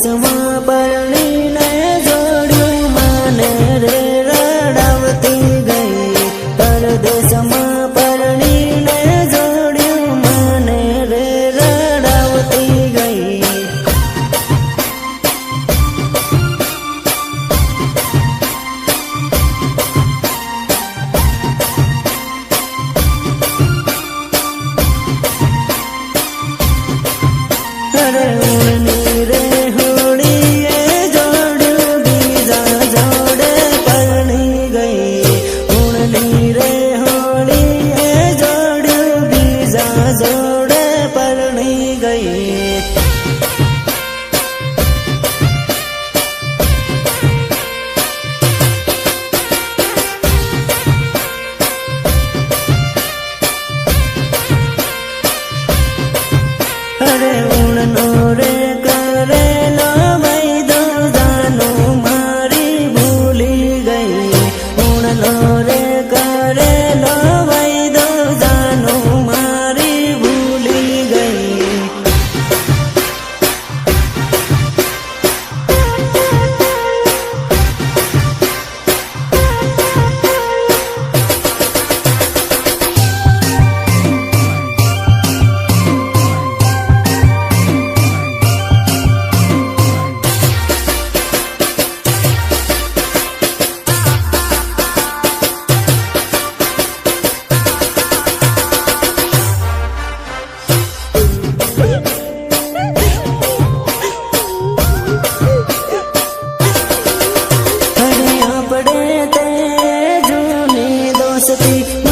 પરદેશમાં પરણીને જોડ્યું મને રે રડાવતી ગઈ પરદેશમાં પરણીને જોડ્યું મને રે રડાવતી ગઈ અરે ઉણની રે હોળીએ જોડ્યું બીજા જોડે પરણી ગઈ ઉણની રે હોળીએ જોડ્યું બીજા જોડે પરણી ગઈ અરે ઉણનો રે કરેલો વૈદો જાનું મારી ભૂલી ગઈ ઉણનો રે કરેલો વૈદો જાનું મારી ભૂલી ગઈ આપણે તે જૂની દોસ્તી